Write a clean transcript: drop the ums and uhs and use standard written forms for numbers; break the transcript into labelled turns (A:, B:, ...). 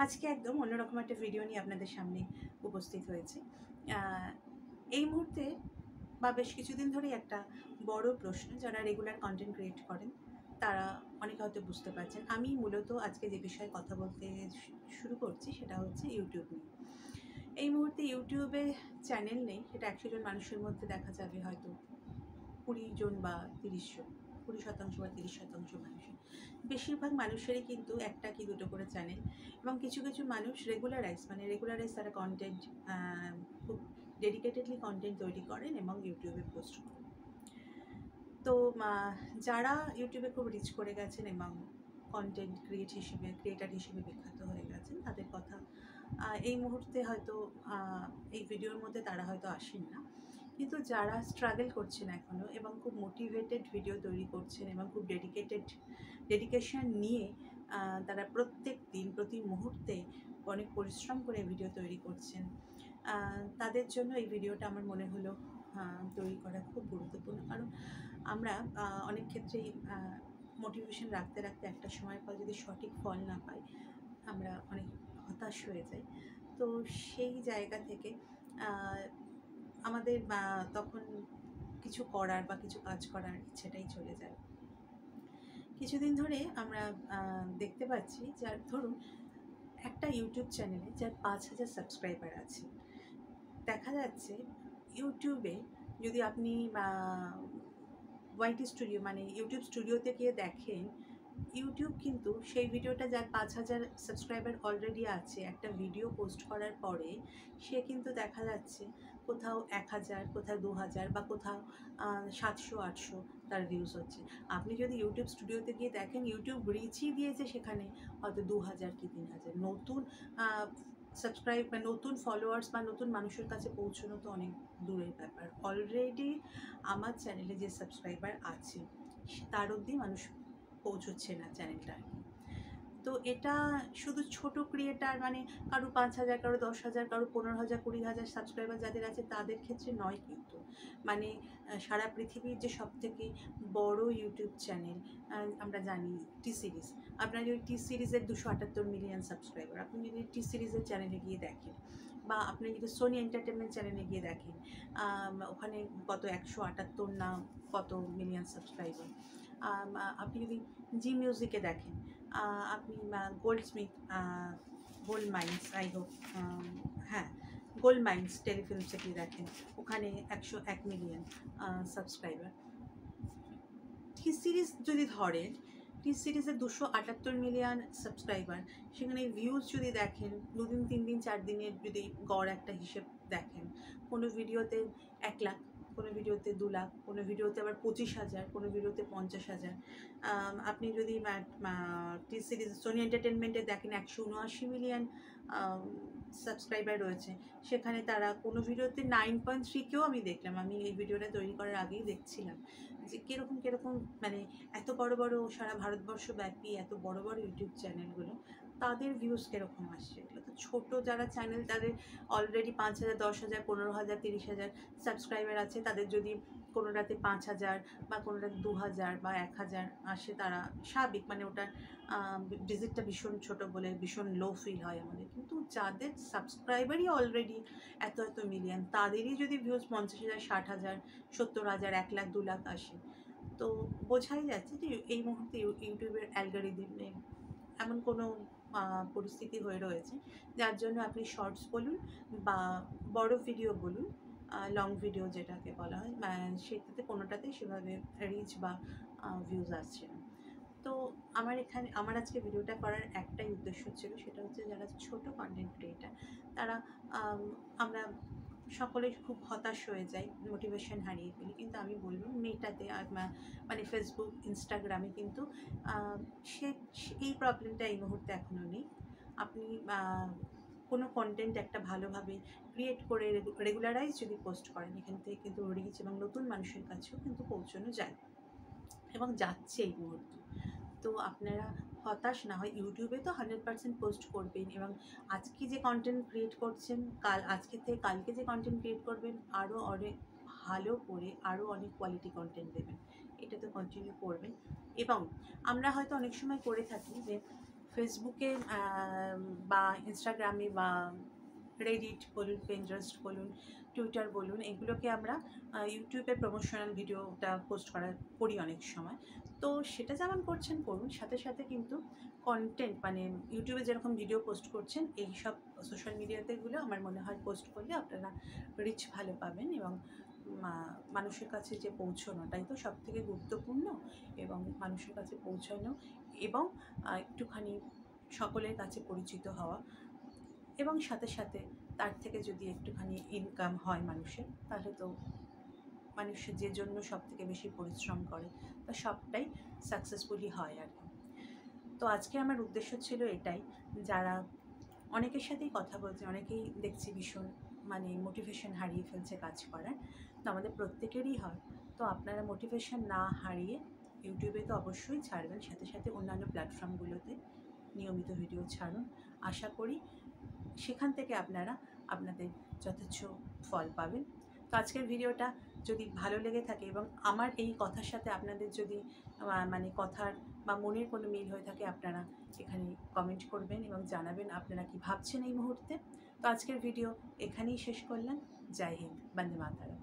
A: আজকে একদম অন্যরকম একটা ভিডিও নিয়ে আপনাদের সামনে উপস্থিত হয়েছে। এই মুহূর্তে বা বেশ কিছুদিন ধরেই একটা বড় প্রশ্ন, যারা রেগুলার কন্টেন্ট ক্রিয়েট করেন তারা অনেকে হয়তো বুঝতে পারছেন। আমি মূলত আজকে যে বিষয়ে কথা বলতে শুরু করছি সেটা হচ্ছে ইউটিউব নিয়ে। এই মুহূর্তে ইউটিউবে চ্যানেল নেই, সেটা ১০০ জন মানুষের মধ্যে দেখা যাবে হয়তো ২০ জন বা ৩০ জন, ২০% বা ৩০% মানুষের। বেশিরভাগ মানুষেরই কিন্তু একটা কি দুটো করে চ্যানেল, এবং কিছু কিছু মানুষ রেগুলারাইজ তারা কন্টেন্ট খুব ডেডিকেটেডলি কন্টেন্ট তৈরি করেন এবং ইউটিউবে পোস্ট করেন। তো যারা ইউটিউবে খুব রিচ করে গেছেন এবং কন্টেন্ট ক্রিয়েটার হিসেবে বিখ্যাত হয়ে গেছেন, তাদের কথা এই মুহূর্তে হয়তো এই ভিডিওর মধ্যে তারা হয়তো আসেন না। কিন্তু যারা স্ট্রাগল করছেন এখনও এবং খুব মোটিভেটেড ভিডিও তৈরি করছেন এবং খুব ডেডিকেশন নিয়ে তারা প্রত্যেক দিন প্রতি মুহূর্তে অনেক পরিশ্রম করে ভিডিও তৈরি করছেন, তাদের জন্য এই ভিডিওটা আমার মনে হলো তৈরি করা খুব গুরুত্বপূর্ণ। কারণ আমরা অনেক ক্ষেত্রেই মোটিভেশন রাখতে রাখতে একটা সময় পর যদি সঠিক ফল না পাই, আমরা অনেক হতাশ হয়ে যাই। তো সেই জায়গা থেকে আমাদের তখন কিছু করার বা কিছু কাজ করার ইচ্ছেটাই চলে যায়। কিছুদিন ধরে আমরা দেখতে পাচ্ছি, যার ধরুন একটা ইউটিউব চ্যানেলে যার ৫,০০০ সাবস্ক্রাইবার আছে, দেখা যাচ্ছে ইউটিউবে যদি আপনি ওয়াইটি স্টুডিও মানে ইউটিউব স্টুডিওতে গিয়ে দেখেন, ইউটিউব কিন্তু সেই ভিডিওটা যার ৫,০০০ সাবস্ক্রাইবার অলরেডি আছে, একটা ভিডিও পোস্ট করার পরে সে কিন্তু দেখা যাচ্ছে কোথাও ১,০০০, কোথাও ২,০০০ বা কোথাও ৭০০-৮০০ তার ভিউজ হচ্ছে। আপনি যদি ইউটিউব স্টুডিওতে গিয়ে দেখেন, ইউটিউব রিচই দিয়েছে সেখানে হয়তো ২,০০০ কি ৩,০০০। নতুন সাবস্ক্রাইব বা নতুন ফলোয়ার্স বা নতুন মানুষের কাছে পৌঁছানো তো অনেক দূরের ব্যাপার। অলরেডি আমার চ্যানেলে যে সাবস্ক্রাইবার আছে তার অবধি মানুষ পৌঁছচ্ছে না চ্যানেলটা। তো এটা শুধু ছোট ক্রিয়েটার মানে কারো ৫,০০০, কারো ১০,০০০, কারো ১৫,০০০, ২০,০০০ সাবস্ক্রাইবার যাদের আছে তাদের ক্ষেত্রে নয় কিন্তু। মানে সারা পৃথিবীর যে সবথেকে বড় ইউটিউব চ্যানেল আমরা জানি টি সিরিজ। আপনার যদি টি সিরিজের ২৭৮ মিলিয়ন সাবস্ক্রাইবার, আপনি যদি টি সিরিজের চ্যানেলে গিয়ে দেখেন, বা আপনি যদি সোনি এন্টারটেনমেন্ট চ্যানেলে গিয়ে দেখেন, ওখানে কত ১৭৮ না কত মিলিয়ন সাবস্ক্রাইবার। আপনি যদি জি মিউজিকে দেখেন, আপনি গোল্ড মাইন্স আই হোপ, হ্যাঁ, গোল্ড মাইন্স টেলিফিল্মসে গিয়ে দেখেন, ওখানে ১০১ মিলিয়ন সাবস্ক্রাইবার। টি সিরিজ যদি ধরেন, টি সিরিজের ২৭৮ মিলিয়ন সাবস্ক্রাইবার, সেখানে ভিউজ যদি দেখেন ২ দিন ৩ দিন ৪ দিনের যদি গড় একটা হিসেব দেখেন, কোনো ভিডিওতে ১,০০,০০০, কোনো ভিডিওতে ২,০০,০০০, কোনো ভিডিওতে আবার ২৫,০০০, কোনো ভিডিওতে ৫০,০০০। আপনি যদি টি সিরিজ সোনি এন্টারটেনমেন্টে দেখেন ১৭৯ মিলিয়ন সাবস্ক্রাইবার রয়েছে, সেখানে তারা কোনো ভিডিওতে 9.3 আমি দেখলাম, আমি এই ভিডিওটা তৈরি করার আগেই দেখছিলাম যে কীরকম মানে এত বড় বড় সারা ভারতবর্ষ ব্যাপী এত বড় বড় ইউটিউব চ্যানেলগুলো, তাদের ভিউজ কীরকম আসছে। এগুলো তো ছোটো যারা চ্যানেল, তাদের অলরেডি ৫,০০০, ১০,০০০, ১৫,০০০, ৩০,০০০ সাবস্ক্রাইবার আছে, তাদের যদি কোনোটাতে ৫,০০০ বা কোনোটাতে ২,০০০ বা ১,০০০ আসে, তারা স্বাভাবিক, মানে ওটার ডিজিটটা ভীষণ ছোটো বলে ভীষণ লো ফিল হয় আমাদের। কিন্তু যাদের সাবস্ক্রাইবারই অলরেডি এত এত মিলিয়ন, তাদেরই যদি ভিউজ ৫০,০০০, ৬০,০০০, ৭০,০০০, ১,০০,০০০, ২,০০,০০০ আসে, তো বোঝাই যাচ্ছে যে এই মুহূর্তে ইউটিউবের অ্যালগরিদমে এমন কোনো পরিস্থিতি হয়ে রয়েছে, যার জন্য আপনি শর্টস বলুন বা বড় ভিডিও বলুন, লং ভিডিও যেটাকে বলা হয়, সেটাতে কোনোটাতেই সেভাবে রিচ বা ভিউজ আসছে না। তো আমার আজকে ভিডিওটা করার একটাই উদ্দেশ্য ছিল, সেটা হচ্ছে যারা ছোট কন্টেন্ট ক্রিয়েটার, তারা আমরা সকলেই খুব হতাশ হয়ে যাই, মোটিভেশন হারিয়ে ফেলি। কিন্তু আমি বলব, মেটাতে আর মানে ফেসবুক, ইনস্টাগ্রামে কিন্তু সে এই প্রবলেমটা এই মুহূর্তে এখনও নেই। আপনি কোনো কন্টেন্ট একটা ভালোভাবে ক্রিয়েট করে রেগুলারাইজ যদি পোস্ট করেন, এখান থেকে কিন্তু রিচ এবং নতুন মানুষের কাছেও কিন্তু পৌঁছানো যায় এবং যাচ্ছে এই মুহূর্তে। তো আপনারা হতাশ না হয়, ইউটিউবে তো 100% পোস্ট করবেন, এবং আজকে যে কন্টেন্ট ক্রিয়েট করছেন, আজকে থেকে কালকে যে কন্টেন্ট ক্রিয়েট করবেন, আরও অনেক ভালো করে আরও অনেক কোয়ালিটি কন্টেন্ট দেবেন, এটা তো কন্টিনিউ করবেন। এবং আমরা হয়তো অনেক সময় করে থাকি যে ফেসবুকে বা ইনস্টাগ্রামে বা রেডিট বলুন, পিন্টারেস্ট বলুন, টুইটার বলুন, এগুলোকে আমরা ইউটিউবে প্রমোশনাল ভিডিওটা পোস্ট করি অনেক সময়। তো সেটা যেমন করছেন করুন, সাথে সাথে কিন্তু কন্টেন্ট মানে ইউটিউবে যেরকম ভিডিও পোস্ট করছেন এই সব সোশ্যাল মিডিয়াতেগুলো আমার মনে হয় পোস্ট করলে আপনারা রিচ ভালো পাবেন এবং মানুষের কাছে যে পৌঁছানোটাই তো সবথেকে গুরুত্বপূর্ণ। এবং মানুষের কাছে পৌঁছানো এবং একটুখানি সকলের কাছে পরিচিত হওয়া, এবং সাথে সাথে তার থেকে যদি একটুখানি ইনকাম হয় মানুষের, তাহলে তো মানুষের যে জন্য সবথেকে বেশি পরিশ্রম করে তা সবটাই সাকসেসফুলি হয় আর কি। তো আজকে আমার উদ্দেশ্য ছিল এটাই, যারা অনেকের সাথেই কথা বলছে, অনেকেই দেখছি ভীষণ মানে মোটিভেশন হারিয়ে ফেলছে কাজ করার। তো আমাদের প্রত্যেকেরই হয়। তো আপনারা মোটিভেশন না হারিয়ে ইউটিউবে তো অবশ্যই ছাড়বেন, সাথে সাথে অন্যান্য প্ল্যাটফর্মগুলোতে নিয়মিত ভিডিও ছাড়ুন। আশা করি সেখান থেকে আপনারা আপনাদের যথেচ্ছ ফল পাবেন। তো আজকের ভিডিওটা যদি ভালো লেগে থাকে এবং আমার এই কথার সাথে আপনাদের যদি মানে কথার বা মনের কোনো মিল হয়ে থাকে, আপনারা এখানে কমেন্ট করবেন এবং জানাবেন আপনারা কি ভাবছেন এই মুহূর্তে। তো আজকের ভিডিও এখানেই শেষ করলাম। জয় হিন্দ, বন্দে মাতরম।